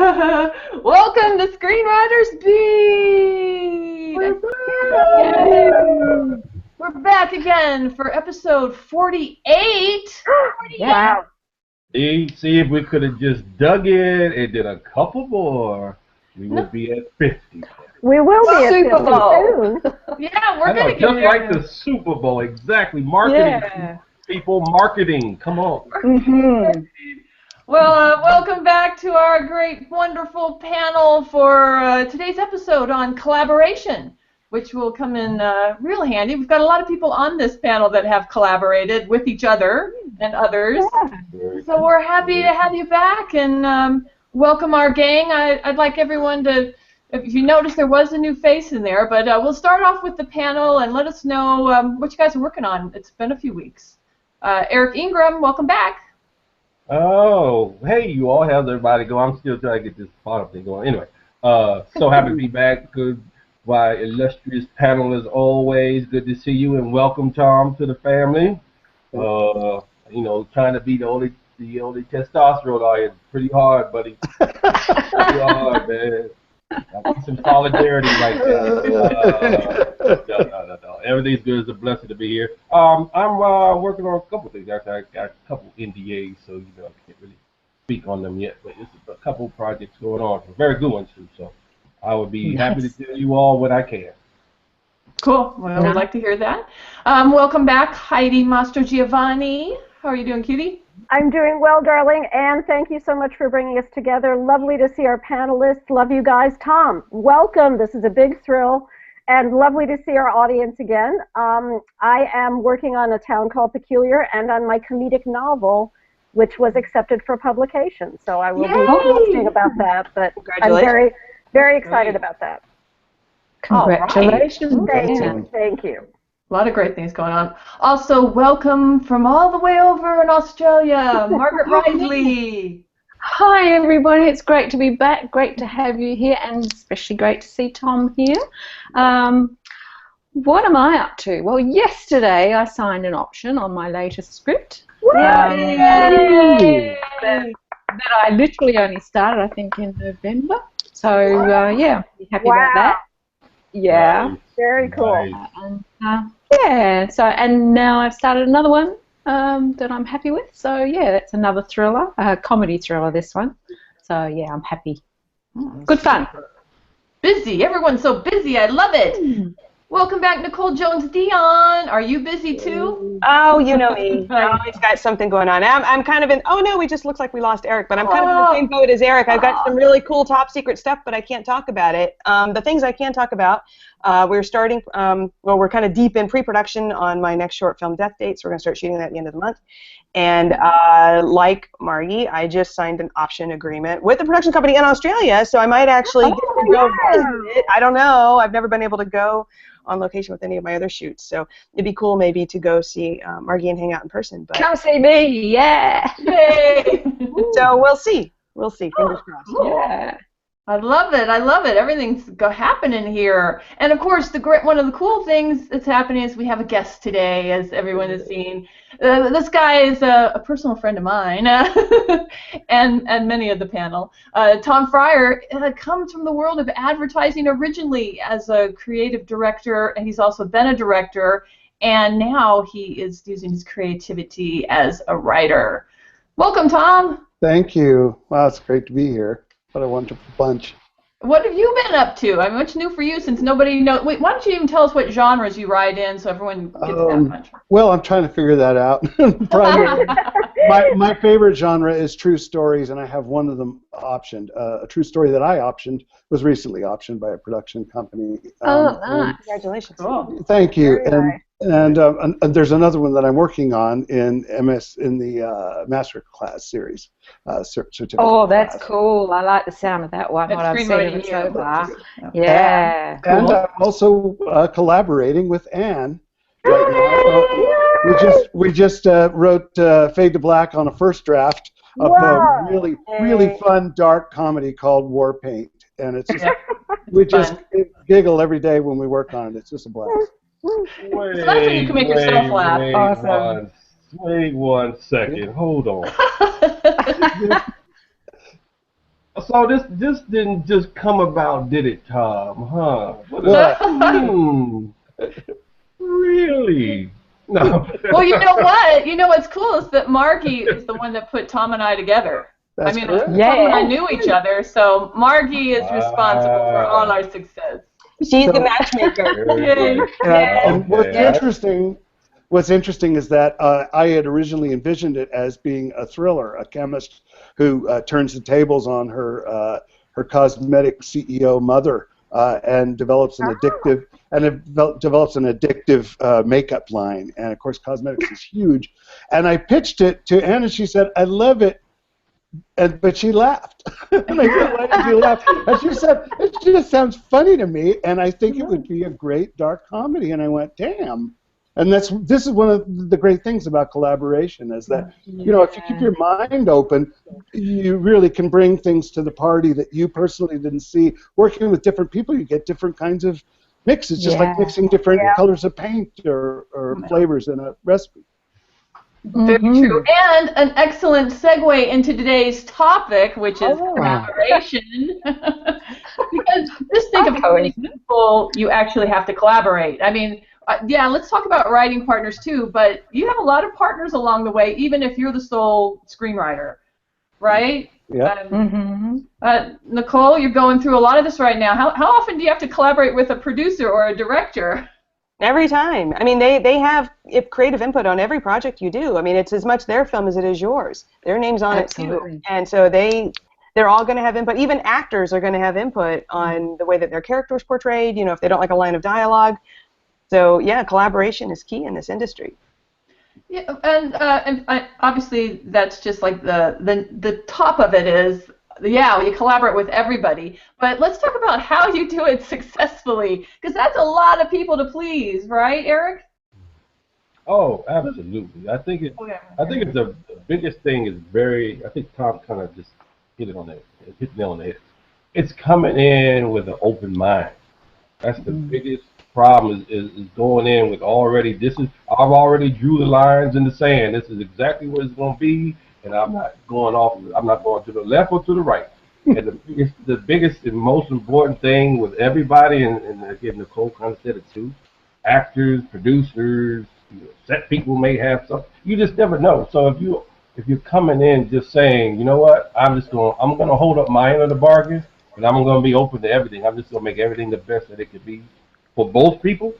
Welcome to Screenwriters Beat! We're back again for episode 48. Wow. See if we could have just dug in and did a couple more, we would be at 50. We will be at Super 50 Bowl. soon. Yeah, we're going to get just there. like the Super Bowl, exactly. Marketing, people, marketing. Come on. Mm-hmm. Well, welcome back to our great, wonderful panel for today's episode on collaboration, which will come in real handy. We've got a lot of people on this panel that have collaborated with each other and others. So we're happy to have you back and welcome our gang. I'd like everyone to, if you notice, there was a new face in there, but we'll start off with the panel and let us know what you guys are working on. It's been a few weeks. Eric Ingram, welcome back. Oh, hey, you all. How's everybody going? I'm still trying to get this bottom thing going. Anyway, so happy to be back. Good, my illustrious panel as always. Good to see you and welcome, Tom, to the family. You know, trying to be the only testosterone out here. Pretty hard, buddy. Pretty hard, man. I need some solidarity right there. No. Everything's good. It's a blessing to be here. I'm working on a couple things. Actually, I got a couple NDAs, so you know I can't really speak on them yet. But it's a couple projects going on. Very good ones too. So I would be happy to tell you all what I can. Cool. Well, we'd like to hear that. Welcome back, Heidi Master Giovanni. How are you doing, cutie? I'm doing well, darling, and thank you so much for bringing us together. Lovely to see our panelists. Love you guys. Tom, welcome. This is a big thrill, and lovely to see our audience again. I am working on A Town Called Peculiar and on my comedic novel, which was accepted for publication. So I will be posting about that, but I'm very, very excited about that. Congratulations. Right. Thank you. A lot of great things going on. Also, welcome from all the way over in Australia, Margaret Risley. Hi, everybody. It's great to be back. Great to have you here, and especially great to see Tom here. What am I up to? Well, yesterday I signed an option on my latest script. That I literally only started, I think, in November. So, yeah, I'm happy about that. Yeah. Nice. Very cool. Yeah, so, and now I've started another one that I'm happy with. So, yeah, that's another thriller, a comedy thriller, this one. So, yeah, I'm happy. Good fun. Busy. Everyone's so busy. I love it. Welcome back, Nicole Jones-Dion. Are you busy too? Oh, you know me. I always got something going on. I'm kind of in, oh no, we just looks like we lost Eric, but I'm kind of in the same boat as Eric. I've got some really cool top secret stuff, but I can't talk about it. The things I can talk about, we're starting, well, we're kind of deep in pre-production on my next short film, Death Date, so we're going to start shooting that at the end of the month. And like Margie, I just signed an option agreement with the production company in Australia, so I might actually get to go visit. I don't know. I've never been able to go on location with any of my other shoots, so it'd be cool maybe to go see Margie and hang out in person. But come see me, yeah. Yay! So we'll see. We'll see. Fingers crossed. Yeah. I love it. I love it. Everything's happening here. And of course, one of the cool things that's happening is we have a guest today, as everyone has seen. This guy is a personal friend of mine, and many of the panel. Tom Fryer comes from the world of advertising originally as a creative director, and he's also been a director, and now he is using his creativity as a writer. Welcome, Tom. Thank you. Wow, it's great to be here. What a wonderful bunch. What have you been up to? I mean, what's new for you since nobody knows? Wait, why don't you even tell us what genres you write in so everyone gets that much? Well, I'm trying to figure that out. my favorite genre is true stories, and I have one of them optioned. A true story that I optioned was recently optioned by a production company. Nice. Congratulations. Cool. Thank you. Very nice. And there's another one that I'm working on in the master class series. Certificate Oh, that's class. cool. I like the sound of that one. That's What I've seen of it so far. Yeah. Yeah. And I'm also collaborating with Anne right now. We just wrote Fade to Black on a first draft of a really fun dark comedy called War Paint, and it's just we just giggle every day when we work on it. It's just a blast. It's nice when you can make yourself laugh. Awesome. Wait one second. Hold on. So this didn't just come about, did it, Tom? Huh? What? Really? No. Well, you know what? You know what's cool is that Margie is the one that put Tom and I together. I That's mean, correct. Tom and I knew each other, so Margie is responsible for all our success. She's the So- matchmaker. Yay. And Okay. what's interesting is that I had originally envisioned it as being a thriller, a chemist who turns the tables on her cosmetic CEO mother and develops an addictive makeup line. And of course, cosmetics is huge. And I pitched it to Anne, and she said, "I love it." But she laughed. And I said, "Why did you laugh?" And she said, "It just sounds funny to me, and I think it would be a great dark comedy." And I went, "Damn." And this is one of the great things about collaboration is that, you know, if you keep your mind open, you really can bring things to the party that you personally didn't see. Working with different people, you get different kinds of mixes, just like mixing different colors of paint or flavors in a recipe. Very true. And an excellent segue into today's topic, which is collaboration. Because just think of how many people you actually have to collaborate. I mean, yeah, let's talk about writing partners too, but you have a lot of partners along the way, even if you're the sole screenwriter, right? Yeah. Nicole, you're going through a lot of this right now. How often do you have to collaborate with a producer or a director? Every time. I mean, they have creative input on every project you do. I mean, it's as much their film as it is yours. Their name's on it too. And so they're all going to have input. Even actors are going to have input on the way that their character is portrayed, you know, if they don't like a line of dialogue. So, yeah, collaboration is key in this industry. Yeah, and obviously that's just like the top of it is, yeah, you collaborate with everybody. But let's talk about how you do it successfully, because that's a lot of people to please, right, Eric? Oh, absolutely. I think it's the biggest thing is I think Tom kind of just hit the nail on the head. It's coming in with an open mind. That's the biggest problem is going in with I've already drew the lines in the sand. This is exactly what it's going to be, and I'm not going to the left or to the right. And the biggest and most important thing with everybody, and again, Nicole kind of said it too, actors, producers, set people may have something. You just never know. So if you're coming in just saying, you know what, I'm going to hold up my end of the bargain, and I'm going to be open to everything. I'm just going to make everything the best that it could be for both people.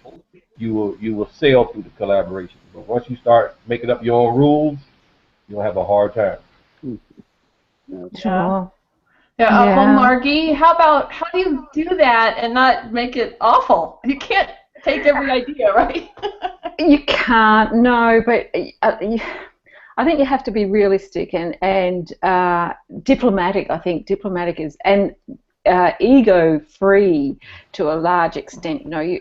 You will sail through the collaboration. But once you start making up your own rules, you'll have a hard time. Sure. Yeah. Margie, how do you do that and not make it awful? You can't take every idea, right? You can't, no, but I think you have to be realistic and diplomatic. I think diplomatic is ego-free to a large extent. You know,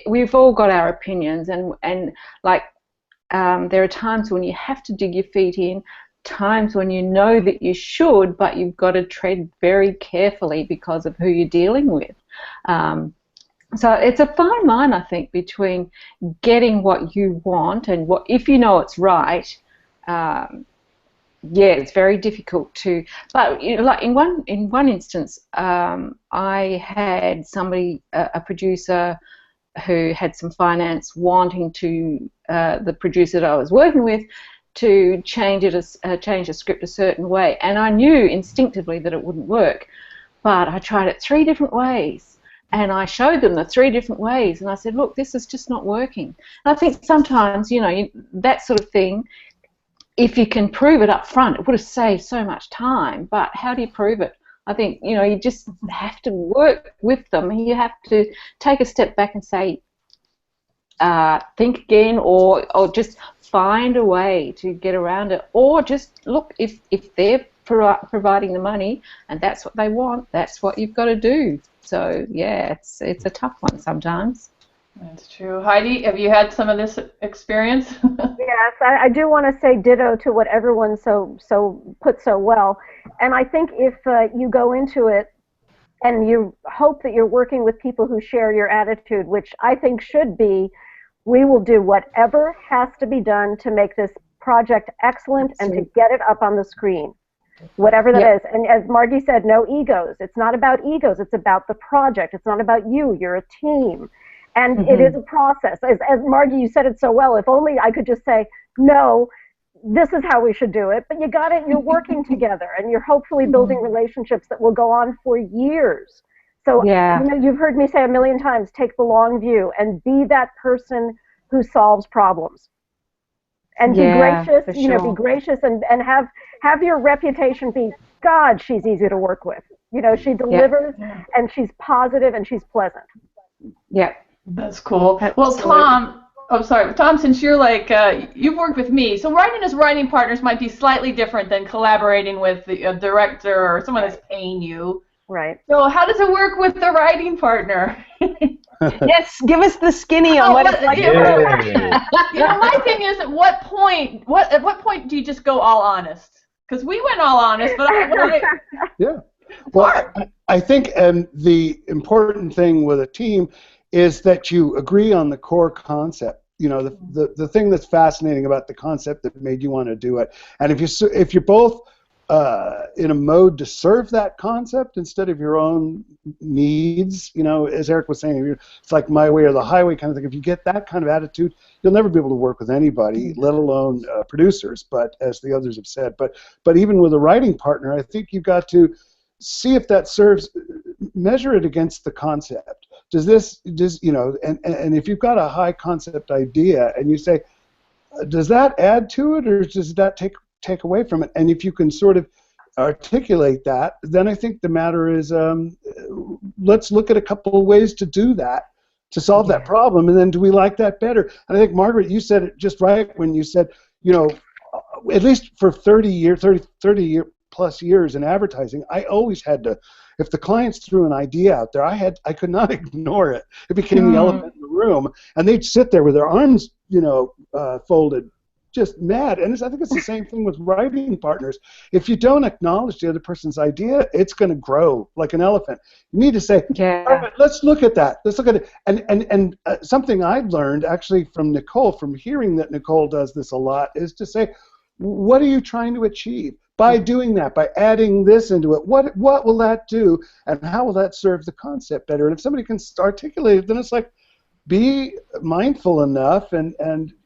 we've all got our opinions, and like there are times when you have to dig your feet in, times when you know that you should, but you've got to tread very carefully because of who you're dealing with. So it's a fine line, I think, between getting what you want and what, if you know it's right. Yeah, it's very difficult to. But you know, like in one instance, I had somebody, a producer, who had some finance wanting to the producer that I was working with to change the script a certain way, and I knew instinctively that it wouldn't work, but I tried it 3 different ways, and I showed them the 3 different ways, and I said, look, this is just not working. And I think sometimes, you know, that sort of thing, if you can prove it up front, it would have saved so much time, but how do you prove it? I think, you know, you just have to work with them, and you have to take a step back and say, think again, or just find a way to get around it, or just look, if they're providing the money and that's what they want, that's what you've got to do. So yeah, it's a tough one sometimes. That's true. Heidi, have you had some of this experience? Yes, I do want to say ditto to what everyone put so well. And I think if you go into it and you hope that you're working with people who share your attitude, which I think should be, we will do whatever has to be done to make this project excellent and to get it up on the screen. whatever that Yep. is. And as Margie said, no egos. It's not about egos. It's about the project. It's not about you. You're a team. And it is a process. As Margie, you said it so well. If only I could just say, no, this is how we should do it. But you got it. You're working together, and you're hopefully building relationships that will go on for years. So, Yeah. you know, you've heard me say a million times, take the long view and be that person who solves problems. And be gracious, for you know, be sure. gracious and have your reputation be, God, she's easy to work with. You know, she delivers and she's positive and she's pleasant. Yeah. That's cool. Well, Absolutely. Tom, since you're like, you've worked with me, so writing as writing partners might be slightly different than collaborating with a director or someone that's paying you. Right. So how does it work with the writing partner? Yes, give us the skinny on what it's like. Yeah. You know, my thing is, at what point do you just go all honest? Because we went all honest, but Yeah. Well, I think the important thing with a team is that you agree on the core concept. You know, the thing that's fascinating about the concept that made you want to do it. And if you're both in a mode to serve that concept instead of your own needs, you know, as Eric was saying, it's like my way or the highway kind of thing. If you get that kind of attitude, you'll never be able to work with anybody, let alone producers. But as the others have said, but even with a writing partner, I think you've got to see if that serves, measure it against the concept. Does you know, and if you've got a high concept idea and you say, does that add to it or does that take away from it? And if you can sort of articulate that, then I think the matter is, let's look at a couple of ways to do that, to solve that problem, and then do we like that better? And I think, Margaret, you said it just right when you said, you know, at least for 30 plus years in advertising, I always had to, if the clients threw an idea out there, I could not ignore it. It became the elephant in the room, and they'd sit there with their arms, you know, folded, just mad. And I think it's the same thing with writing partners. If you don't acknowledge the other person's idea, it's going to grow like an elephant. You need to say, all right, let's look at that. Let's look at it. And something I've learned actually from Nicole, from hearing that Nicole does this a lot, is to say, what are you trying to achieve? By doing that, by adding this into it, what will that do, and how will that serve the concept better? And if somebody can articulate it, then it's like, be mindful enough and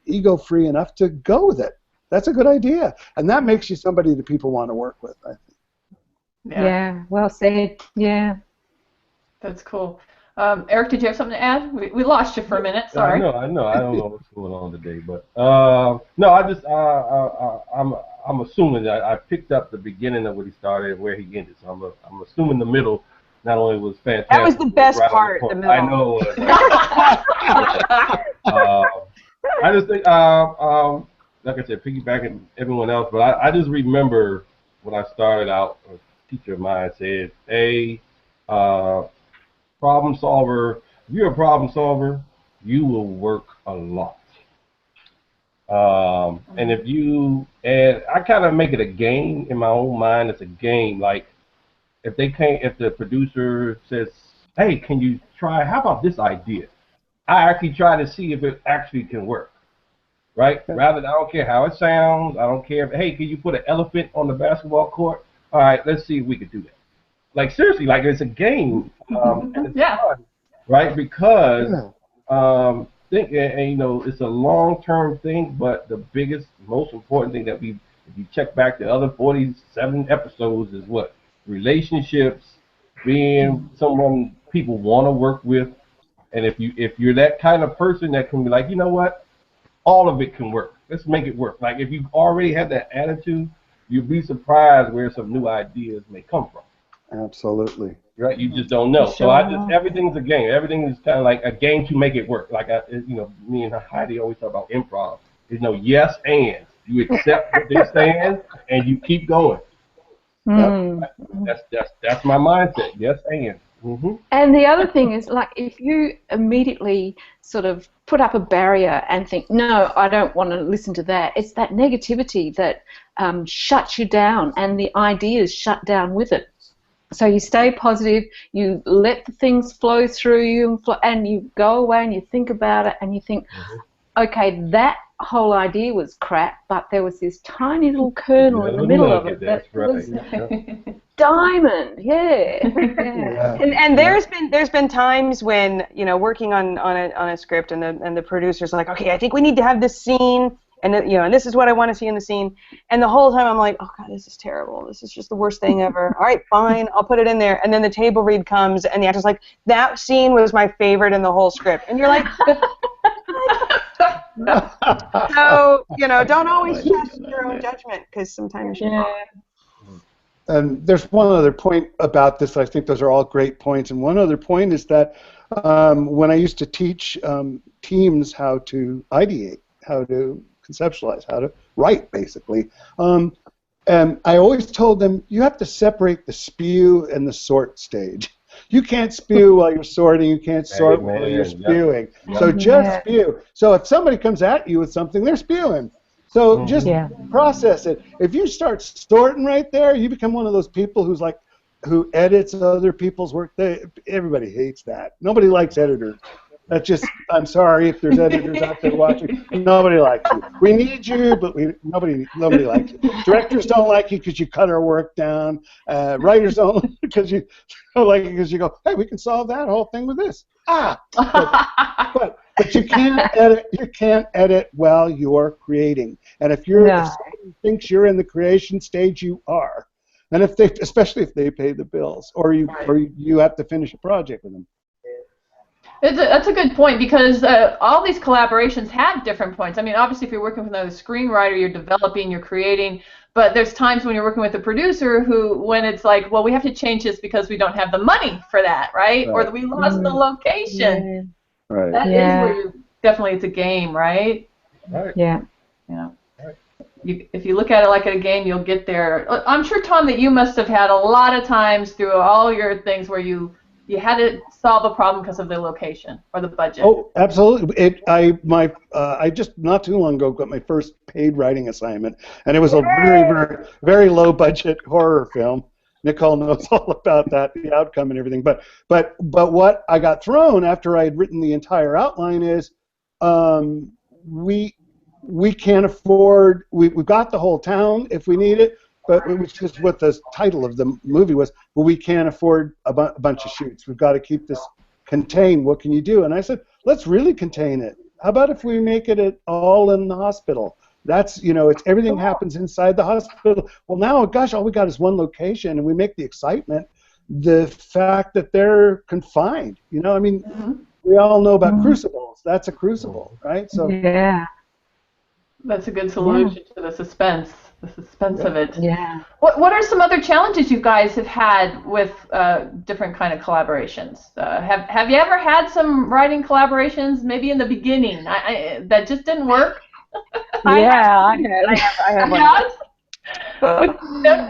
ego-free enough to go with it. That's a good idea, and that makes you somebody that people want to work with, I think. Yeah, well said. Yeah. That's cool. Eric, did you have something to add? We lost you for a minute. Sorry. I know. I don't know what's going on today, but no, I just I'm assuming that I picked up the beginning of what he started and where he ended. So I'm assuming the middle not only was fantastic. That was the best right part, the middle. I know. I just think, like I said, piggybacking everyone else, but I just remember when I started out, a teacher of mine said, problem solver, if you're a problem solver, you will work a lot. And I kind of make it a game in my own mind. It's a game. Like if the producer says, hey, can you try, how about this idea? I actually try to see if it actually can work, right? Rather than, I don't care how it sounds. I don't care. Hey, can you put an elephant on the basketball court? All right, let's see if we can do that. Like seriously, like it's a game. And it's fun, right? Because and you know, it's a long-term thing, but the biggest, most important thing that if you check back the other 47 episodes is what? Relationships, being someone people want to work with, and if you're that kind of person that can be like, you know what, all of it can work. Let's make it work. Like if you already have that attitude, you'd be surprised where some new ideas may come from. Absolutely. Right, you just don't know. So everything's a game. Everything is kind of like a game to make it work. Like you know, me and Heidi always talk about improv. You know, yes and you accept what they're saying and you keep going. That's my mindset. Yes and. And the other thing is, like, if you immediately sort of put up a barrier and think, no, I don't want to listen to that, it's that negativity that shuts you down, and the ideas shut down with it. So you stay positive, you let the things flow through you, and you go away and you think about it, and you think, okay, that whole idea was crap, but there was this tiny little kernel in the middle of it that was diamond. Yeah. And there's been times when, you know, working on a script and the producer's like, okay, I think we need to have this scene, and you know, and this is what I want to see in the scene, and the whole time I'm like, oh god, this is terrible, this is just the worst thing ever. All right, fine, I'll put it in there, and then the table read comes, and the actor's like, that scene was my favorite in the whole script, and you're like, so, you know, don't always trust your own judgment, because sometimes you're wrong. And there's one other point about this. I think those are all great points. And one other point is that when I used to teach teams how to ideate, how to conceptualize, how to write, basically, and I always told them, you have to separate the spew and the sort stage. You can't spew while you're sorting. You can't sort while you're spewing. Yep. So just spew. So if somebody comes at you with something, they're spewing. So just process it. If you start sorting right there, you become one of those people who edits other people's work. Everybody hates that. Nobody likes editors. That's just, I'm sorry if there's editors out there watching. Nobody likes you. We need you, but nobody likes you. Directors don't like you because you cut our work down. Writers don't like you because you go, hey, we can solve that whole thing with this. But you can't edit. You can't edit while you're creating. And if somebody thinks you're in the creation stage, you are. And especially if they pay the bills, or you have to finish a project with them. That's a good point, because all these collaborations have different points. I mean, obviously, if you're working with another screenwriter, you're developing, you're creating, but there's times when you're working with a producer when it's like, well, we have to change this because we don't have the money for that, right? Or we lost the location. Right. That is where definitely it's a game, right? Right. Yeah. Yeah. If you look at it like a game, you'll get there. I'm sure, Tom, that you must have had a lot of times through all your things where you had to solve a problem because of the location or the budget. Oh, absolutely. I just not too long ago got my first paid writing assignment, and it was a very, very, very low budget horror film. Nicole knows all about that, the outcome and everything. But what I got thrown after I had written the entire outline is, we can't afford. We've got the whole town if we need it. But which is what the title of the movie was. But we can't afford a bunch of shoots. We've got to keep this contained. What can you do? And I said, let's really contain it. How about if we make it all in the hospital? That's, it's everything happens inside the hospital. Well, now, gosh, all we got is one location, and we make the excitement the fact that they're confined. I mean, we all know about crucibles. That's a crucible, right? So yeah, that's a good solution to the suspense. The suspense of it. Yeah. What are some other challenges you guys have had with different kind of collaborations? Have you ever had some writing collaborations, maybe in the beginning, that just didn't work? I have one.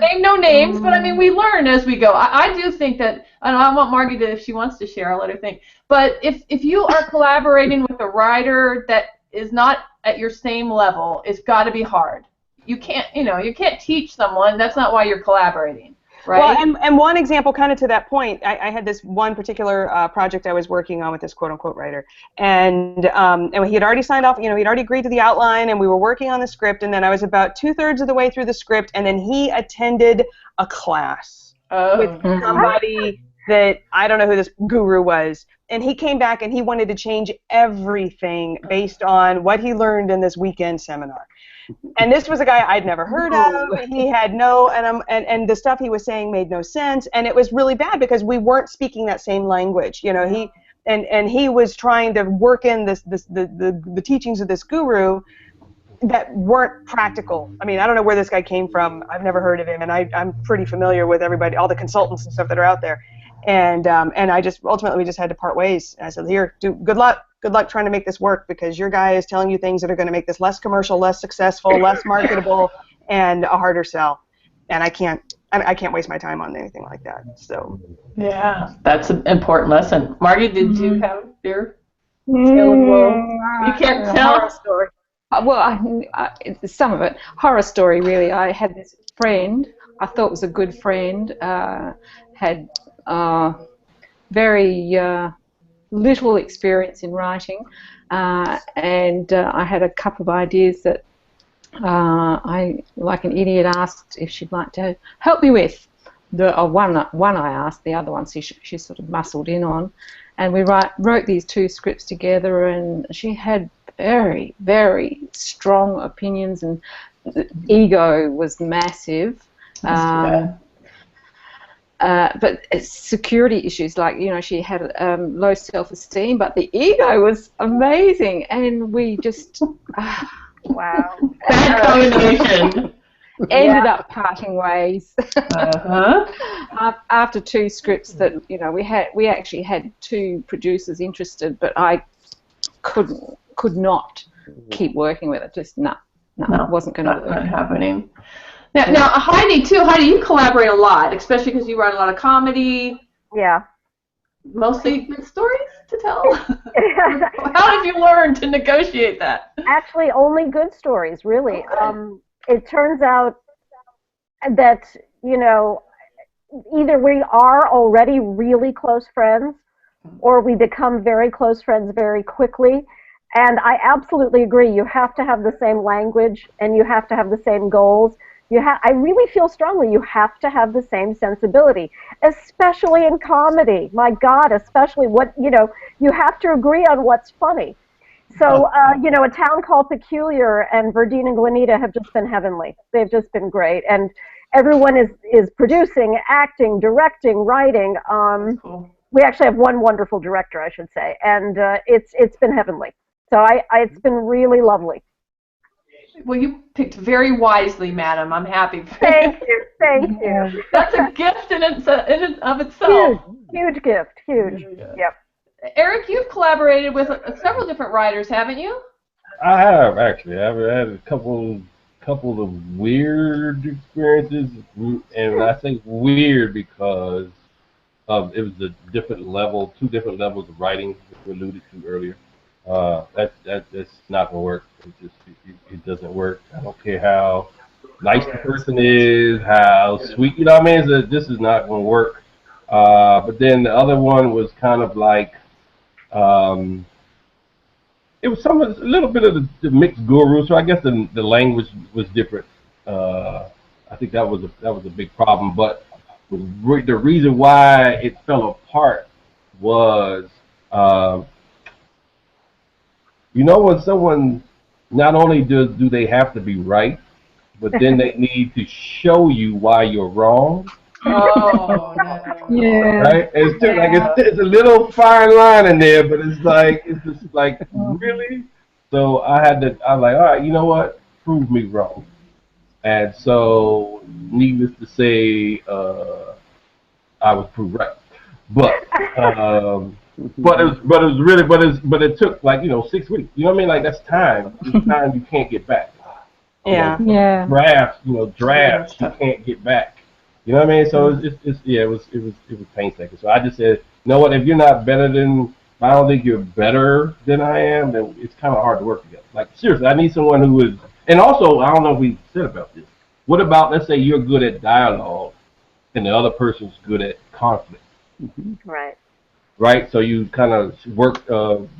Name no names, but I mean, we learn as we go. I do think that, and I want Margie to, if she wants to share, I'll let her think. But if you are collaborating with a writer that is not at your same level, it's got to be hard. You can't teach someone. That's not why you're collaborating, right? Well, and one example, kind of to that point, I had this one particular project I was working on with this quote-unquote writer, and he had already signed off. He'd already agreed to the outline, and we were working on the script. And then I was about 2/3 of the way through the script, and then he attended a class with somebody that I don't know who this guru was, and he came back and he wanted to change everything based on what he learned in this weekend seminar. And this was a guy I'd never heard of. He had and the stuff he was saying made no sense, and it was really bad because we weren't speaking that same language. He was trying to work in the teachings of this guru that weren't practical. I mean, I don't know where this guy came from. I've never heard of him, and I'm pretty familiar with everybody, all the consultants and stuff that are out there. And I just ultimately we just had to part ways. And I said, here, good luck trying to make this work, because your guy is telling you things that are going to make this less commercial, less successful, less marketable, and a harder sell. And I can't waste my time on anything like that. So yeah, that's an important lesson. Margie, did you have your tale of woe? You can't tell a story. Well, some of it. Horror story, really. I had this friend, I thought was a good friend, had very little experience in writing, and I had a couple of ideas that I, like an idiot, asked if she'd like to help me with. One I asked, the other one she sort of muscled in on, and we wrote these 2 scripts together, and she had very, very strong opinions, and the ego was massive. But security issues, like, she had low self-esteem, but the ego was amazing, and we just Wow. Bad combination. ended up parting ways. After 2 scripts that we actually had 2 producers interested, but I could not keep working with it. Just no, it wasn't going to work. Not happening. Now, Heidi, too. Heidi, you collaborate a lot, especially because you write a lot of comedy. Yeah. Mostly good stories to tell. How have you learned to negotiate that? Actually, only good stories, really. It turns out that, either we are already really close friends, or we become very close friends very quickly. And I absolutely agree. You have to have the same language, and you have to have the same goals. I really feel strongly you have to have the same sensibility, especially in comedy. My God, especially you have to agree on what's funny. So, A Town Called Peculiar and Verdine and Glenita have just been heavenly. They've just been great. And everyone is producing, acting, directing, writing. Cool. We actually have one wonderful director, I should say. And it's been heavenly. So it's been really lovely. Well, you picked very wisely, madam. I'm happy. Thank you. That's a gift in and of itself. Huge gift, huge. Yep. Eric, you've collaborated with several different writers, haven't you? I have, actually. I've had a couple of weird experiences, and I say weird because it was a different level, 2 different levels of writing, which we alluded to earlier. That's not gonna work. It doesn't work. I don't care how nice the person is, how sweet, what I mean? This is not gonna work. But then the other one was kind of like, it was a little bit of the mixed guru. So I guess the language was different. I think that was a big problem. But the reason why it fell apart was. When someone, not only do they have to be right, but then they need to show you why you're wrong. Oh, no. Yeah. Right? It's a little fine line in there, but it's just like really. So I was like, all right, you know what? Prove me wrong. And so, needless to say, I was proved right. But it took 6 weeks. You know what I mean? Like that's time. It's time you can't get back. Yeah. Yeah. Drafts you can't get back. You know what I mean? So it was painstaking. So I just said, you know what? If you're not better than, I don't think you're better than I am, then it's kind of hard to work together. Like seriously, I need someone who is. And also, I don't know if we said about this. What about, let's say you're good at dialogue, and the other person's good at conflict. Right, so you kind of work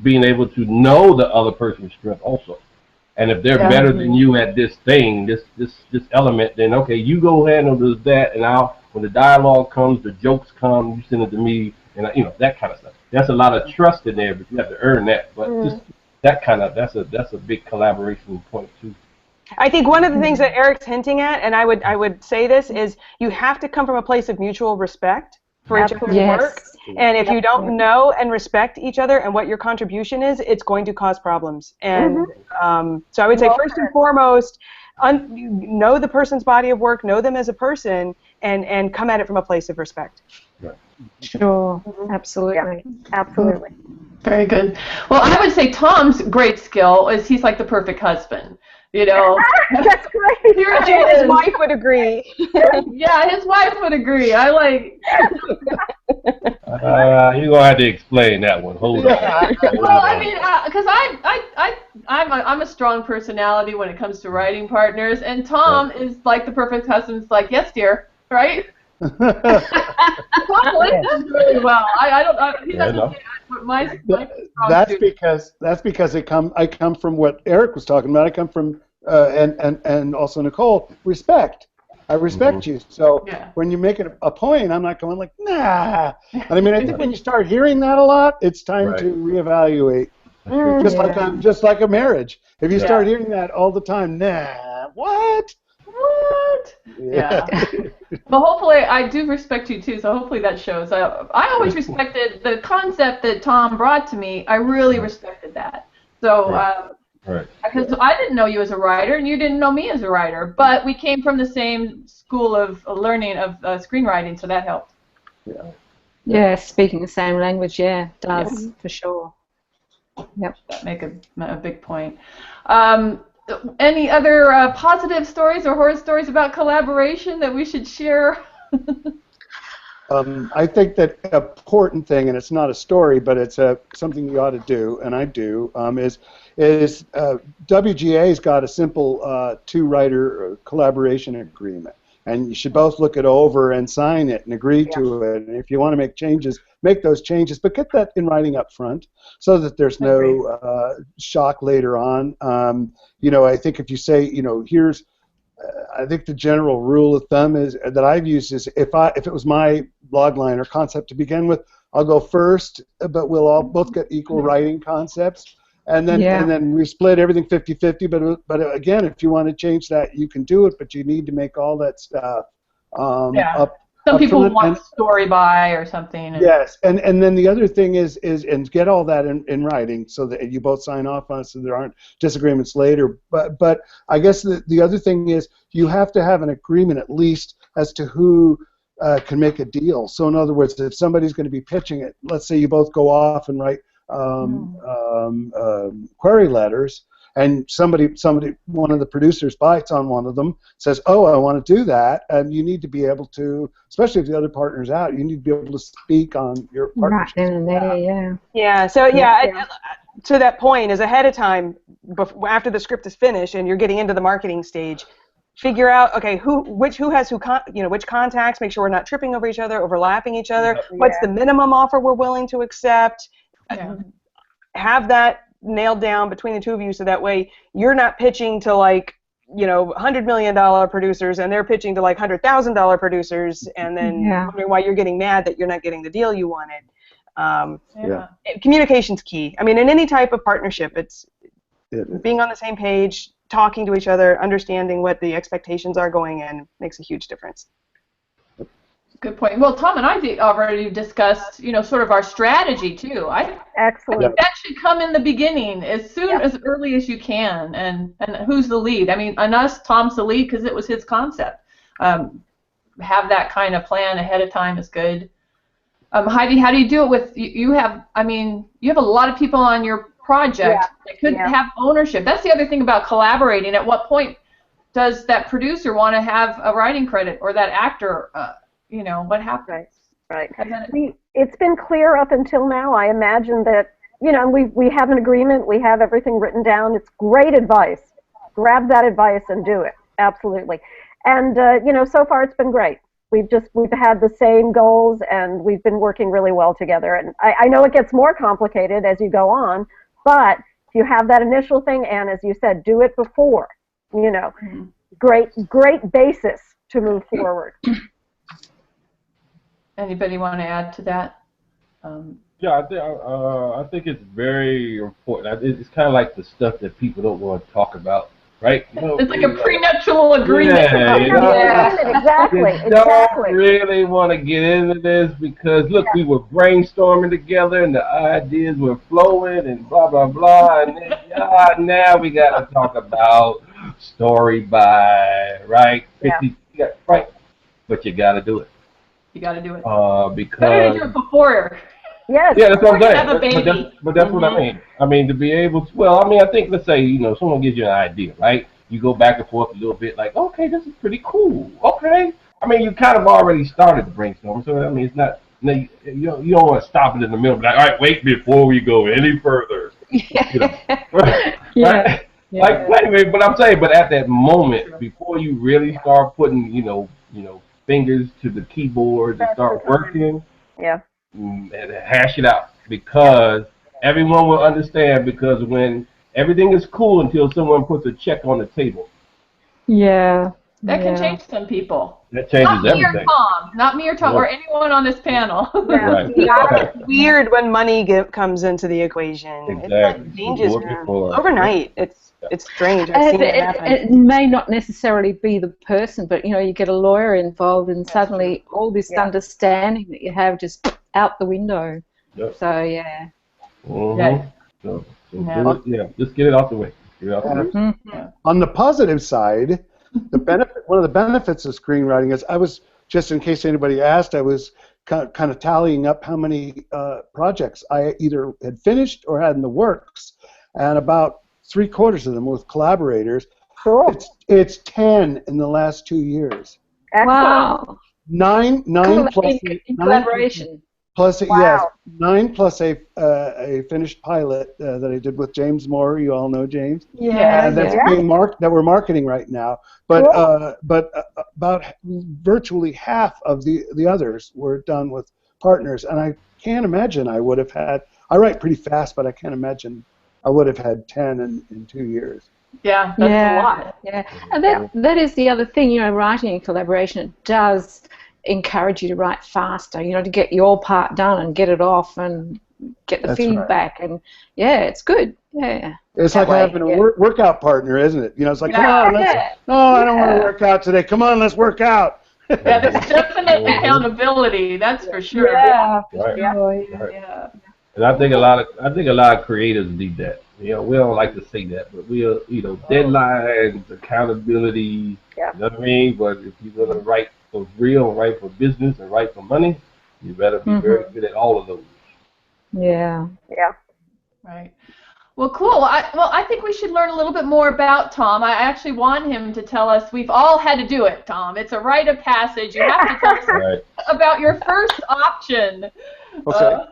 being able to know the other person's strength also, and if they're better than you at this thing, this element, then okay, you go handle that, and when the dialogue comes, the jokes come, you send it to me, and that kind of stuff. That's a lot of trust in there, but you have to earn that. But just that that's a big collaboration point too. I think one of the things that Eric's hinting at, and I would say this, is you have to come from a place of mutual respect for each other's work. And if you don't know and respect each other and what your contribution is, it's going to cause problems. And so I would say first and foremost, know the person's body of work, know them as a person, and come at it from a place of respect. Sure, absolutely. Absolutely. Very good. Well, I would say Tom's great skill is he's like the perfect husband. That's great. His wife would agree. Yeah, his wife would agree. I like. You're gonna have to explain that one. Hold on. Well, I mean, because I'm a strong personality when it comes to writing partners, and Tom is like the perfect husband. It's like, yes, dear, right? Tom does really well. He doesn't say That's because I come from what Eric was talking about. I come from and also Nicole, respect. I respect you. So when you make it a point, I'm not going like, nah. And I mean, I think when you start hearing that a lot, it's time to reevaluate. Just like a marriage. If you start hearing that all the time, nah, what? Yeah. Well, hopefully, I do respect you too, so hopefully that shows. I always respected the concept that Tom brought to me. I really respected that. So, because I didn't know you as a writer, and you didn't know me as a writer, but we came from the same school of learning of screenwriting, so that helped. Yeah, speaking the same language, does, for sure. Yep. That make a big point. Any other positive stories or horror stories about collaboration that we should share? I think that an important thing, and it's not a story, but it's something you ought to do, and I do, is WGA's got a simple two-writer collaboration agreement, and you should both look it over and sign it and agree to it. And if you want to make changes, make those changes, but get that in writing up front so that there's no shock later on. I think if you say, here's I think the general rule of thumb is that I've used is if it was my log line or concept to begin with, I'll go first, but we'll all both get equal writing concepts, and then we split everything 50-50. But again, if you want to change that, you can do it, but you need to make all that stuff up. Some people want story by or something. Yes, and then the other thing is get all that in writing so that you both sign off on it, so there aren't disagreements later. But I guess the other thing is you have to have an agreement at least as to who can make a deal. So in other words, if somebody's going to be pitching it, let's say you both go off and write query letters, and somebody, one of the producers bites on one of them, says, "Oh, I want to do that," and you need to be able to, especially if the other partner's out, you need to be able to speak on your partnership. Right then and there, Yeah. So to that point, is ahead of time, after the script is finished and you're getting into the marketing stage, figure out who has which contacts. Make sure we're not tripping over each other, overlapping each other. What's the minimum offer we're willing to accept? Have that nailed down between the two of you, so that way you're not pitching to $100 million producers and they're pitching to $100,000 producers, and then wondering why you're getting mad that you're not getting the deal you wanted. Communication's key. I mean, in any type of partnership, it's being on the same page, talking to each other, understanding what the expectations are going in makes a huge difference. Good point. Well, Tom and I already discussed, sort of our strategy too. Excellent. I think that should come in the beginning, as early as you can. And who's the lead? I mean, on us, Tom's the lead because it was his concept. Have that kind of plan ahead of time is good. Heidi, how do you do it with you have a lot of people on your project that could have ownership. That's the other thing about collaborating. At what point does that producer want to have a writing credit, or that actor? What happens? Right. It's been clear up until now. I imagine that, we have an agreement. We have everything written down. It's great advice. Grab that advice and do it. Absolutely. And, so far it's been great. We've had the same goals, and we've been working really well together. And I know it gets more complicated as you go on, but if you have that initial thing, and as you said, do it before, great basis to move forward. Anybody want to add to that? I think it's very important. It's kind of like the stuff that people don't want to talk about, right? It's like a prenuptial agreement. Exactly. Don't really want to get into this because, look, we were brainstorming together and the ideas were flowing and blah, blah, blah. And then, now we got to talk about story by, right? 50, right? But you got to do it. You got to do it. Because better to do it before. Yes. Yeah, that's what I'm saying. Have a baby. But that's what I mean. I mean, to be able to, I think, let's say, someone gives you an idea, right? You go back and forth a little bit, like, okay, this is pretty cool. Okay. I mean, you kind of already started the brainstorm, so, it's not, you don't want to stop it in the middle, like, all right, wait before we go any further. Right? Like, anyway, but I'm saying, but at that moment, before you really start putting, fingers to the keyboard and start working, and hash it out. because everyone will understand, because when everything is cool until someone puts a check on the table. Yeah. That can change some people. That changes Not me everything. or Tom. Not me or Tom, or anyone on this panel. Right. It's weird when money comes into the equation. Exactly. It's like changes overnight. It's strange. I've seen it happen. It may not necessarily be the person, but you get a lawyer involved, and suddenly all this understanding that you have just out the window. Yep. So yeah. Just get it off the way. On the positive side, one of the benefits of screenwriting is, I was, just in case anybody asked, I was kind of tallying up how many projects I either had finished or had in the works, and about 3/4 of them with collaborators. Cool. It's 10 in the last 2 years. Excellent. Wow. Nine plus in collaboration. Plus, Wow. yes, 9 plus a finished pilot that I did with James Moore. You all know James. Yeah. That's being that we're marketing right now. But about virtually half of the others were done with partners, and I can't imagine I would have had. I write pretty fast, but I can't imagine I would have had 10 in 2 years. Yeah, that's a lot. Yeah, and that is the other thing. Writing in collaboration, it does encourage you to write faster. To get your part done and get it off and get the feedback. Right. And it's good. Yeah. It's like having a workout partner, isn't it? It's like, come on, I don't want to work out today. Come on, let's work out. Yeah, there's definite accountability. That's for sure. Yeah. Right. And I think a lot of creators need that. We don't like to say that, but deadlines, accountability. Yeah. You know what I mean? But if you're gonna write for real, write for business, and write for money, you better be very good at all of those. Yeah. Yeah. Right. Well, cool. I think we should learn a little bit more about Tom. I actually want him to tell us. We've all had to do it, Tom. It's a rite of passage. You have to tell us about your first option. Okay.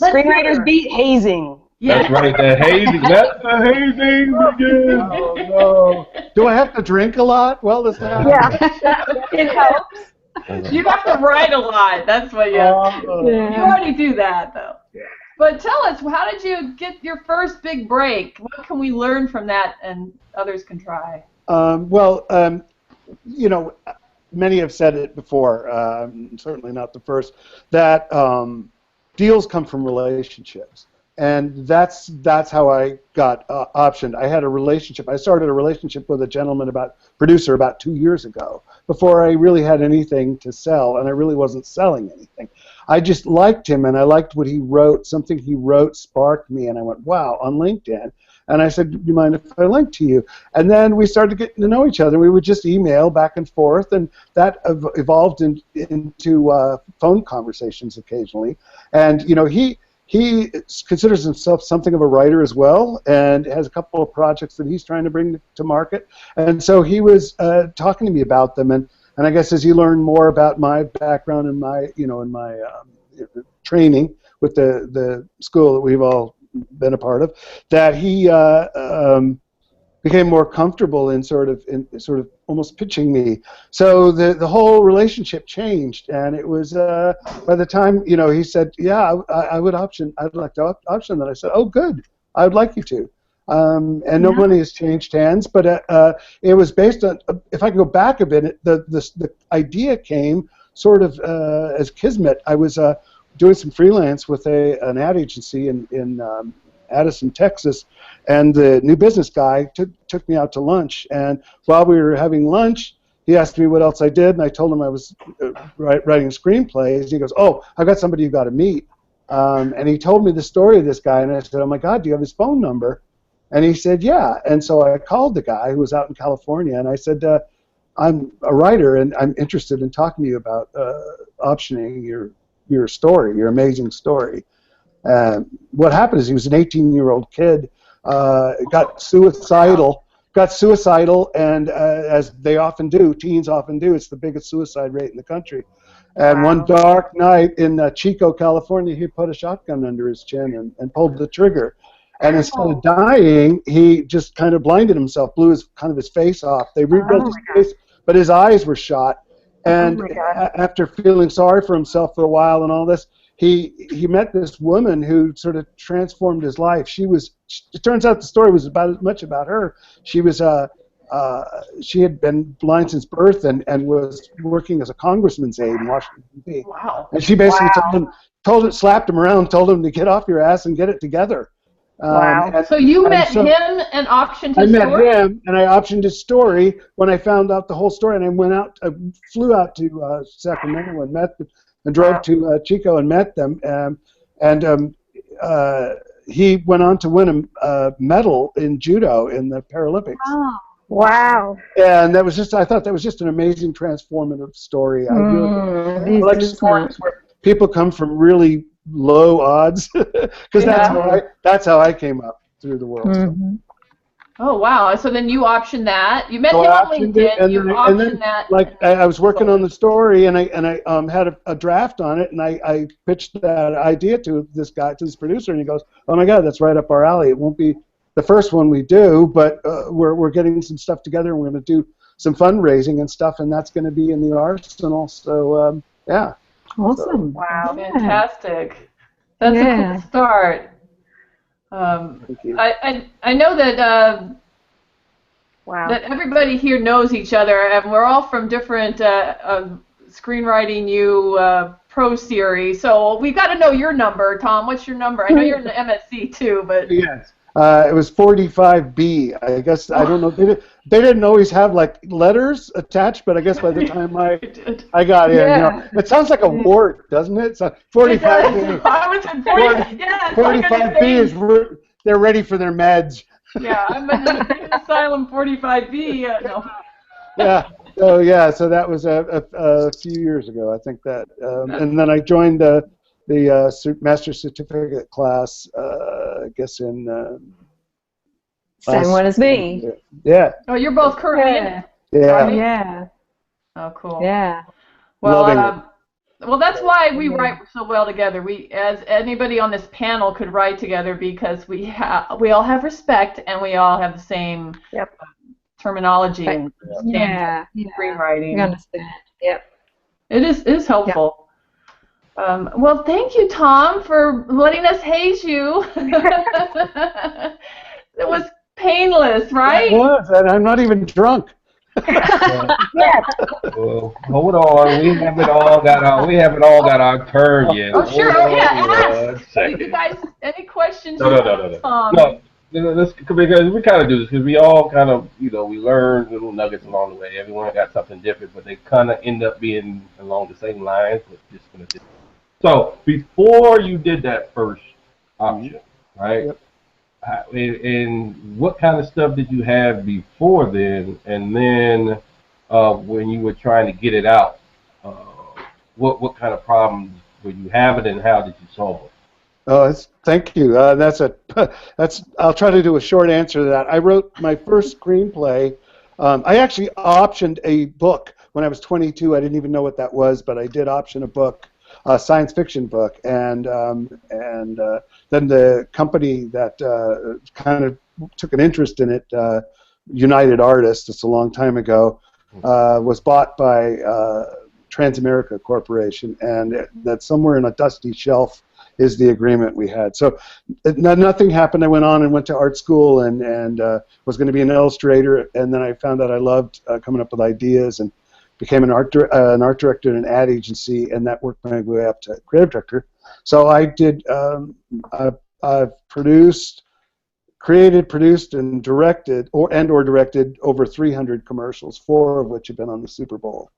Screenwriters beat hazing. That's right, the hazing. Let the hazing begin. Oh, no. Do I have to drink a lot? Well, this happens. Yeah. It helps. You have to write a lot. That's what you have to do. You already do that, though. Yeah. But tell us, how did you get your first big break? What can we learn from that and others can try? Many have said it before, certainly not the first, that deals come from relationships. And that's how I got optioned. I had a relationship. I started a relationship with a producer about 2 years ago, before I really had anything to sell, and I really wasn't selling anything. I just liked him, and I liked what he wrote. Something he wrote sparked me, and I went, wow, on LinkedIn. And I said, do you mind if I link to you? And then we started getting to know each other. We would just email back and forth, and that evolved into phone conversations occasionally. And, he considers himself something of a writer as well, and has a couple of projects that he's trying to bring to market. And so he was talking to me about them, and I guess as he learned more about my background and my training with the school that we've all been a part of, that he became more comfortable in sort of almost pitching me. So the whole relationship changed, and it was by the time he said, yeah, I'd like to option that. I said, oh, good, I would like you to. And no money has changed hands, but it was based on, if I can go back a bit, the idea came sort of as kismet. I was doing some freelance with an ad agency in Addison, Texas, and the new business guy took me out to lunch. And while we were having lunch, he asked me what else I did, and I told him I was writing screenplays. He goes, "Oh, I've got somebody you got to meet." And he told me the story of this guy, and I said, "Oh my God, do you have his phone number?" And he said, "Yeah." And so I called the guy who was out in California, and I said, "I'm a writer, and I'm interested in talking to you about optioning your story, your amazing story." What happened is he was an 18-year-old kid, got suicidal, and as they often do, teens often do, it's the biggest suicide rate in the country. And one dark night in Chico, California, he put a shotgun under his chin and pulled the trigger. And instead of dying, he just kind of blinded himself, blew his face off. They rebuilt his face, but his eyes were shot. And after feeling sorry for himself for a while and all this, he met this woman who sort of transformed his life. It turns out the story was about as much about her. She had been blind since birth and was working as a congressman's aide in Washington, D.C. Wow. And she basically slapped him around, told him to get off your ass and get it together. So you met him and optioned his story? I met him, and I optioned his story when I found out the whole story, and I flew out to Sacramento and drove to Chico and met them, he went on to win a medal in judo in the Paralympics. Oh. Wow. And I thought that was just an amazing transformative story. I really like stories where people come from really low odds, because that's how I came up through the world. Mm-hmm. Oh wow! So then you optioned that. You met him on LinkedIn. And then, that. Like I was working on the story, and I had a draft on it, and I pitched that idea to this producer, and he goes, "Oh my God, that's right up our alley. It won't be the first one we do, but we're getting some stuff together, and we're going to do some fundraising and stuff, and that's going to be in the arsenal." So yeah. Awesome. Wow. Fantastic. That's a cool start. Thank you. I know that that everybody here knows each other, and we're all from different Screenwriting U Pro series. So we got to know your number, Tom. What's your number? I know you're in the MSC too, but yes. It was 45B. I guess I don't know. They didn't always have like letters attached, but I guess by the time I got in, it sounds like a wart, doesn't it? So 45B. I was in 45B is they're ready for their meds. Yeah, I'm in Asylum 45B. No. Yeah. So that was a few years ago, I think that, and then I joined the Master's Certificate class, I guess in... Same one as me. Yeah. Oh, you're both currently in it? Yeah. Yeah. Oh, cool. Yeah. Well, well, that's why we write so well together. We, as anybody on this panel, could write together because we all have respect and we all have the same terminology and screenwriting. We understand. Yep. It is helpful. Well, thank you, Tom, for letting us haze you. It was painless, right? It was, and I'm not even drunk. Well, hold on. We haven't all got our turn yet. Oh, sure. You guys, any questions? No. Tom? No, because we kind of do this because we all kind of, we learn little nuggets along the way. Everyone got something different, but they kind of end up being along the same lines, but just in a different. So before you did that first option, right? Yep. And what kind of stuff did you have before then? And then when you were trying to get it out, what kind of problems were you having, and how did you solve them? Oh, thank you. I'll try to do a short answer to that. I wrote my first screenplay. I actually optioned a book when I was 22. I didn't even know what that was, but I did option a book. A science fiction book, and then the company that kind of took an interest in it, United Artists, it's a long time ago, was bought by Transamerica Corporation, and that somewhere in a dusty shelf is the agreement we had. So nothing happened. I went on and went to art school and was going to be an illustrator, and then I found out I loved coming up with ideas and became an art director in an ad agency, and that worked my way up to creative director. So I did. I've created, produced, and directed, or directed over 300 commercials, 4 of which have been on the Super Bowl.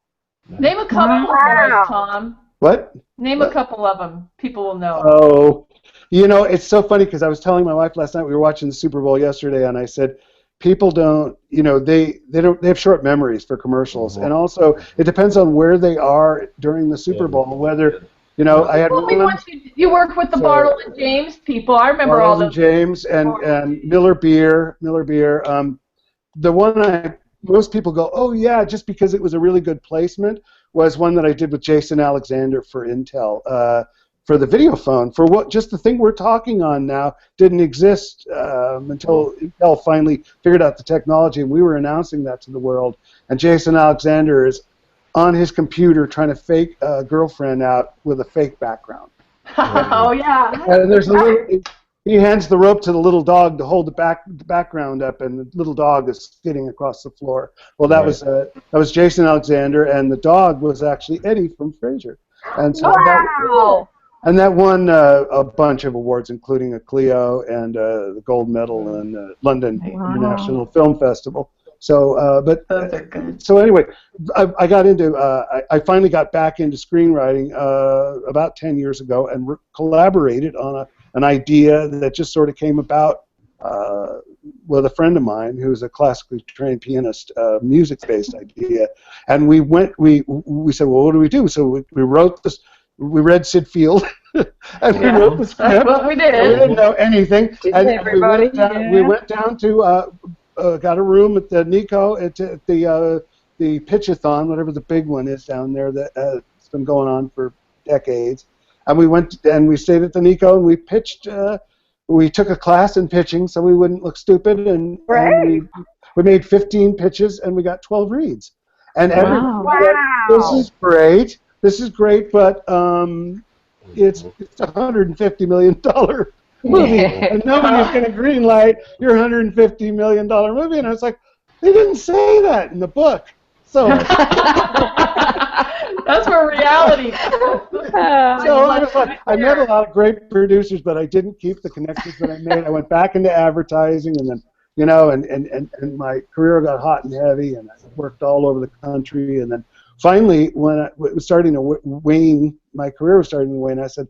Name a couple of them, Tom. What? Name a couple of them. People will know. Oh, it's so funny because I was telling my wife last night, we were watching the Super Bowl yesterday, and I said, people don't, they have short memories for commercials, and also it depends on where they are during the Super Bowl, whether, I had you worked with the Bartle and James people. I remember all those. James and Miller Beer. The one most people go, oh yeah, just because it was a really good placement, was one that I did with Jason Alexander for Intel. For the video phone, just the thing we're talking on now didn't exist until Intel finally figured out the technology, and we were announcing that to the world. And Jason Alexander is on his computer trying to fake a girlfriend out with a fake background. Oh yeah. And there's a little. He hands the rope to the little dog to hold the background up, and the little dog is skidding across the floor. Well, that was Jason Alexander, and the dog was actually Eddie from Frasier. And so that won a bunch of awards, including a Clio and the gold medal in London International Film Festival. So, so anyway, I got into. I finally got back into screenwriting about 10 years ago, and collaborated on an idea that just sort of came about with a friend of mine who's a classically trained pianist, music-based idea. And we said, well, what do we do? So we wrote this. We read Sid Field, and we wrote the script. That's what we did. We didn't know anything. And we went down to got a room at the Nico at the Pitchathon, whatever the big one is down there that's been going on for decades. And we went and we stayed at the Nico, and we pitched. We took a class in pitching so we wouldn't look stupid, and we made 15 pitches, and we got 12 reads. And everyone said, this is great, but it's a $150 million movie, and nobody's going to greenlight your $150 million movie. And I was like, they didn't say that in the book. So that's where reality. So I was like, I met a lot of great producers, but I didn't keep the connections that I made. I went back into advertising, and then and my career got hot and heavy, and I worked all over the country, and then finally, when it was starting to wane, my career was starting to wane, I said,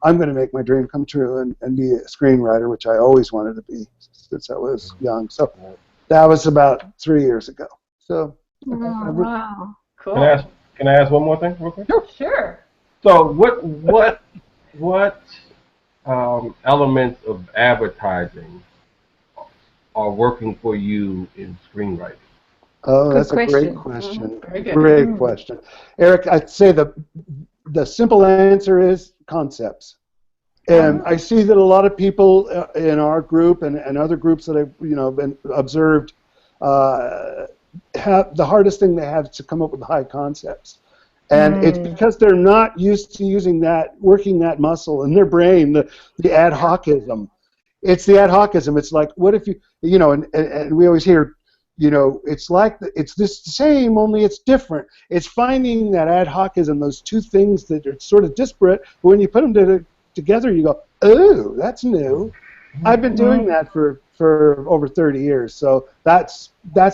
I'm going to make my dream come true and be a screenwriter, which I always wanted to be since I was young. So that was about 3 years ago. So wow, cool. Can I ask one more thing real quick? Sure. So what elements of advertising are working for you in screenwriting? Oh, that's a great question. Great question. Eric, I'd say the simple answer is concepts. And I see that a lot of people in our group and other groups that I've been observed have the hardest thing they have is to come up with high concepts. And it's because they're not used to working that muscle in their brain, the ad hocism. It's the ad hocism. It's like, what if and we always hear, it's like it's the same, only it's different. It's finding that ad hocism, those two things that are sort of disparate, but when you put them together, you go, oh, that's new. I've been doing that for over 30 years, so that's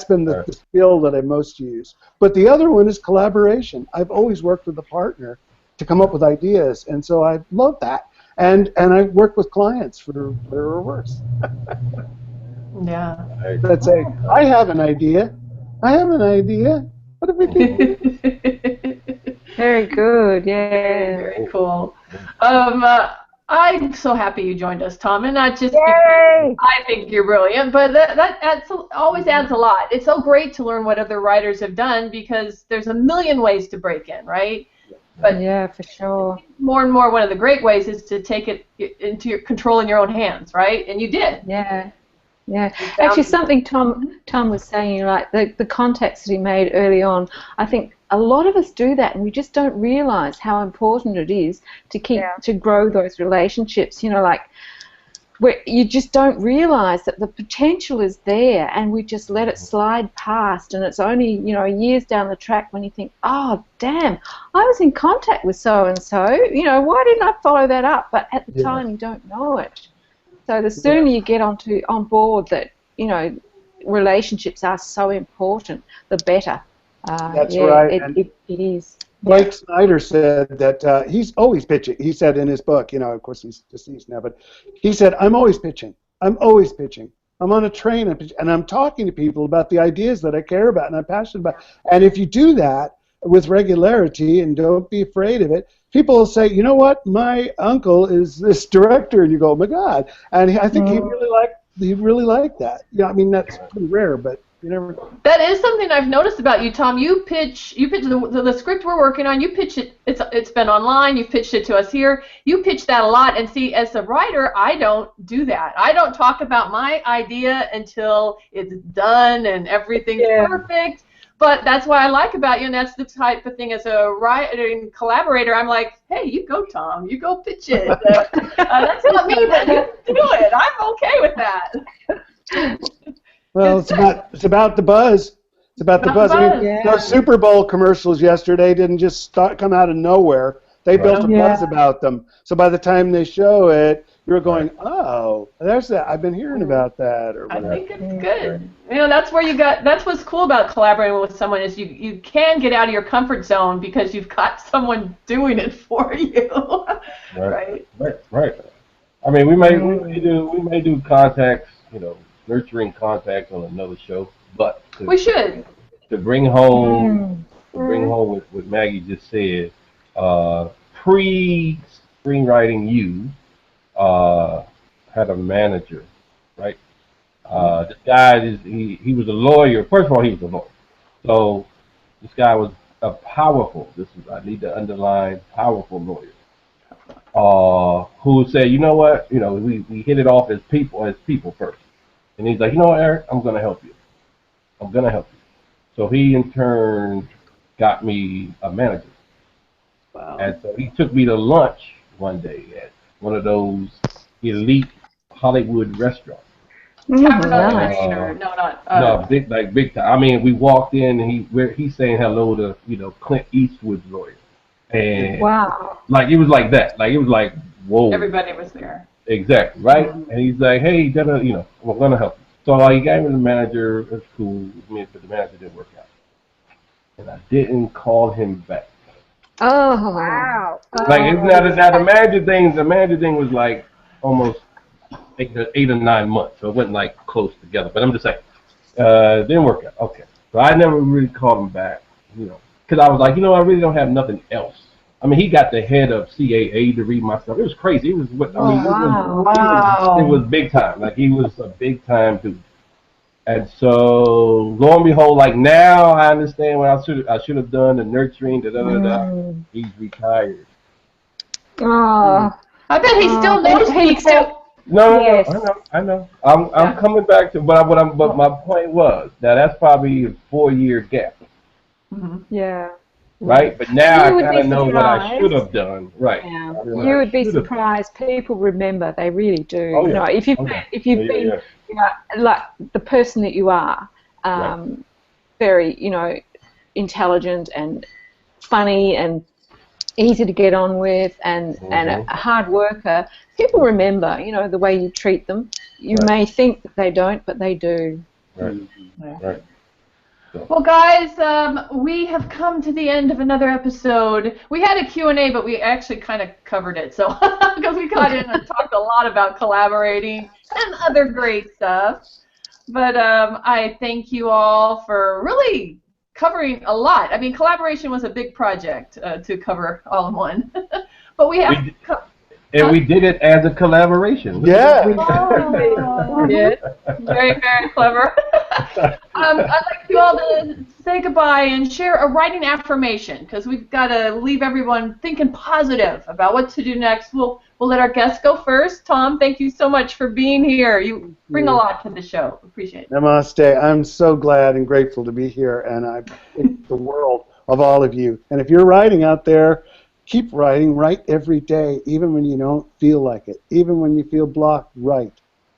been the skill that I most use. But the other one is collaboration. I've always worked with a partner to come up with ideas, and so I love that. And I've worked with clients for better or worse. Yeah. Let's say, I have an idea. What if we do? Very good, yeah. Very cool. I'm so happy you joined us, Tom, and not just because I think you're brilliant, but that always adds a lot. It's so great to learn what other writers have done because there's a million ways to break in, right? But yeah, for sure. More and more, one of the great ways is to take it into your control in your own hands, right? And you did. Yeah. Yeah, actually, something Tom was saying, like the context that he made early on. I think a lot of us do that, and we just don't realize how important it is to keep to grow those relationships. Like where you just don't realize that the potential is there, and we just let it slide past. And it's only years down the track when you think, oh damn, I was in contact with so and so. Why didn't I follow that up? But at the time, you don't know it. So the sooner you get on board that, relationships are so important, the better. That's right. It is. Blake Snyder said that he's always pitching. He said in his book, of course he's deceased now, but he said, I'm always pitching. I'm on a train and I'm talking to people about the ideas that I care about and I'm passionate about. And if you do that with regularity and don't be afraid of it, people will say, you know what, my uncle is this director, and you go, oh my God. And I think he'd really like that. That's pretty rare, but you never know. That is something I've noticed about you, Tom. You pitch the script we're working on. You pitch it. It's been online. You've pitched it to us here. You pitch that a lot. And see, as a writer, I don't do that. I don't talk about my idea until it's done and everything's perfect. But that's what I like about you, and that's the type of thing as a writer and collaborator. I'm like, hey, you go, Tom. You go pitch it. That's not me, but you do it. I'm okay with that. Well, it's about the buzz. It's about the buzz. I mean, those Super Bowl commercials yesterday didn't just come out of nowhere. They built a buzz about them. So by the time they show it, you're going, oh, there's that. I've been hearing about that. Or I think it's good. You know, that's where that's what's cool about collaborating with someone is you can get out of your comfort zone because you've got someone doing it for you. Right. I mean, we may do contacts, nurturing contacts on another show, but we should. To bring home what Maggie just said, pre-screenwriting you had a manager, right? This guy he was a lawyer. First of all, he was a lawyer. So this guy was a powerful. I need to underline powerful lawyer. Who said, you know what? We hit it off as people first. And he's like, you know what, Eric? I'm gonna help you. So he in turn got me a manager. Wow. And so he took me to lunch one day at one of those elite Hollywood restaurants. No, big time. I mean, we walked in and he's saying hello to Clint Eastwood's lawyer, and like it was like that. Like it was like whoa. Everybody was there. Exactly right. And he's like, hey, we're gonna help you. So he gave me the manager. It's cool. But the manager didn't work out, and I didn't call him back. Oh wow! Like it's now the manager thing was like almost 8 or 9 months, so it wasn't like close together. But I'm just saying, didn't work out. Okay, so I never really called him back, because I was like, I really don't have nothing else. I mean, he got the head of CAA to read my stuff. It was crazy. It was it was big time. Like he was a big time dude. And so, lo and behold, like now I understand what I should have done, the nurturing, He's retired. Oh, I bet he still knows people. No, I know. I'm coming back to, but my point was that's probably a 4-year gap. Mm-hmm. Yeah. Right, but now I kind of know what I should have done. Right. Yeah. You would be surprised. People remember. They really do. Oh, yeah. If you've been like the person that you are, very intelligent and funny and easy to get on with and a hard worker. People remember. The way you treat them. You may think that they don't, but they do. Right. Well, guys, we have come to the end of another episode. We had a Q&A, but we actually kind of covered it, so because we got in and talked a lot about collaborating and other great stuff. But I thank you all for really covering a lot. I mean, collaboration was a big project to cover all in one. But we have... And we did it as a collaboration. Yeah. Very, very clever. I'd like you all to say goodbye and share a writing affirmation because we've got to leave everyone thinking positive about what to do next. We'll let our guests go first. Tom, thank you so much for being here. You bring a lot to the show. Appreciate it. Namaste. I'm so glad and grateful to be here, and I think the world of all of you. And if you're writing out there, keep writing. Write every day, even when you don't feel like it. Even when you feel blocked, write.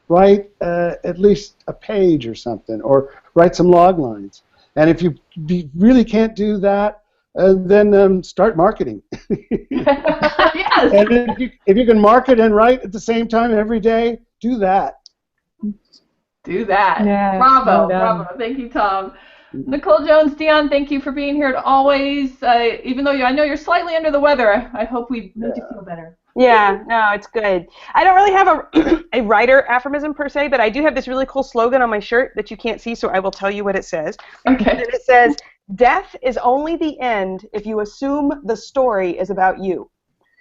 Write at least a page or something, or write some log lines. And if you really can't do that, then start marketing. Yes. And if you can market and write at the same time every day, do that. Do that. Yeah, Bravo. Thank you, Tom. Nicole Jones, Dion, thank you for being here as always. Even though I know you're slightly under the weather, I hope we made you feel better. Yeah, no, it's good. I don't really have a writer aphorism per se, but I do have this really cool slogan on my shirt that you can't see, so I will tell you what it says. Okay. And it says, "Death is only the end if you assume the story is about you."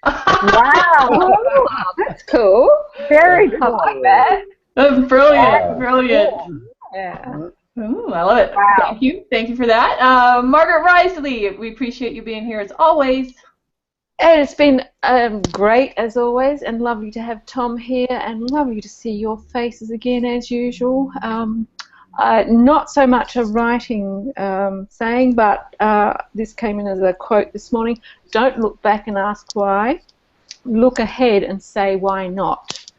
Wow. Oh, that's cool. Very cool. I like that. That's brilliant. Yeah. Ooh, I love it. Wow. Thank you for that. Margaret Risley, we appreciate you being here as always. And it's been great as always, and lovely to have Tom here, and lovely to see your faces again as usual. Not so much a writing saying, but this came in as a quote this morning. Don't look back and ask why. Look ahead and say why not.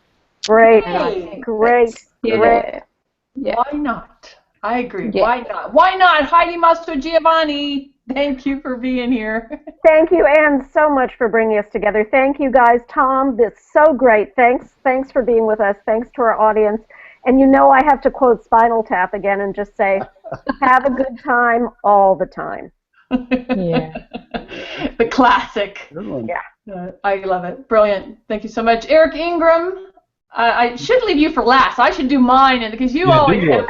Great, Hey, great. Yeah. Why not? I agree. Yeah. Why not? Why not? Heidi Mastrogiovanni, thank you for being here. Thank you, Anne, so much for bringing us together. Thank you, guys. Tom, that's so great. Thanks for being with us. Thanks to our audience. And you know I have to quote Spinal Tap again and just say, have a good time all the time. Yeah. The classic. Good one. Yeah. I love it. Brilliant. Thank you so much. Eric Ingram, I should leave you for last. I should do mine because you always have.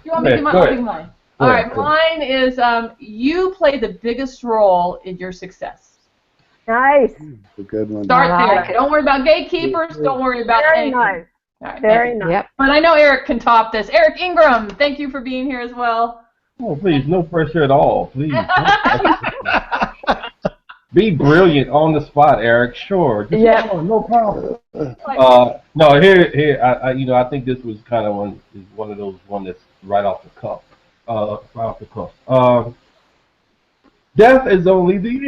You want me to do mine? I'll do mine. All right, mine is you play the biggest role in your success. Nice. A good one. Start there. Don't worry about gatekeepers. Don't worry about Very anything. nice. All right, Very nice. Yep. But I know Eric can top this. Eric Ingram, thank you for being here as well. Oh, please, no pressure at all. Please. Be brilliant on the spot, Eric. Sure. Just, no problem. No, here, I think this was kind of one of those that's right off the cuff. Right off the cuff. Death is only the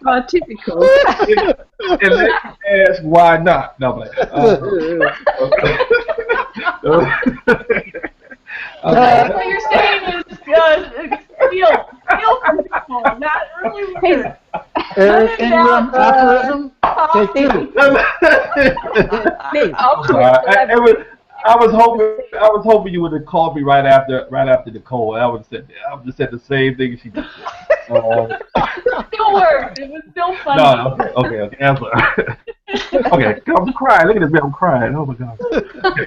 Oh, typical. And let me ask why not. No, but, What you're saying is steal from people. Not really weird. Eric Ingram, aphorism. Take two. I was hoping you would have called me right after Nicole. I would have just said the same thing she did. Still worked. It was still funny. No, okay. Okay, I'm crying. Look at this, I'm crying. Oh my God. Okay.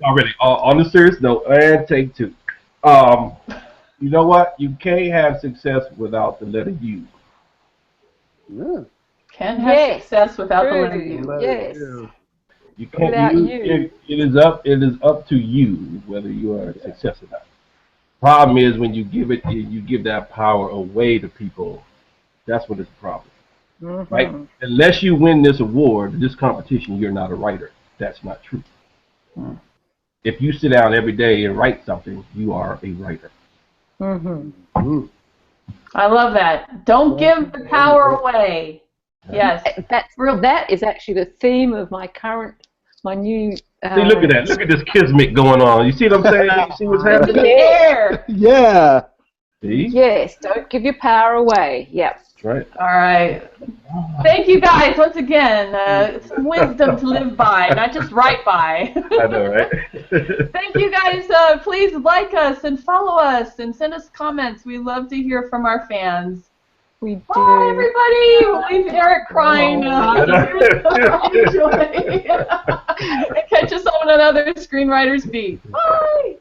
Already, on the serious note, and take two. You know what? You can't have success without the letter U. Yeah. Can't have success without the letter U. Yes. You can't. Without you. It is up to you whether you are a success or not. Problem is when you give that power away to people. That's what is the problem, right? Unless you win this award, this competition, you're not a writer. That's not true. If you sit down every day and write something, you are a writer. I love that. Don't give the power away. Yes. That is actually the theme of my new. See, look at that. Look at this kismet going on. You see what I'm saying? You see what's happening? There. Yeah. See? Yes. Don't give your power away. Yep. That's right. All right. Thank you guys once again. Some wisdom to live by, not just write by. I know, right? Thank you guys. Please like us and follow us and send us comments. We love to hear from our fans. We do. Bye, everybody. We'll leave Eric crying. Enjoy. And catch us on another Screenwriters Beat. Bye.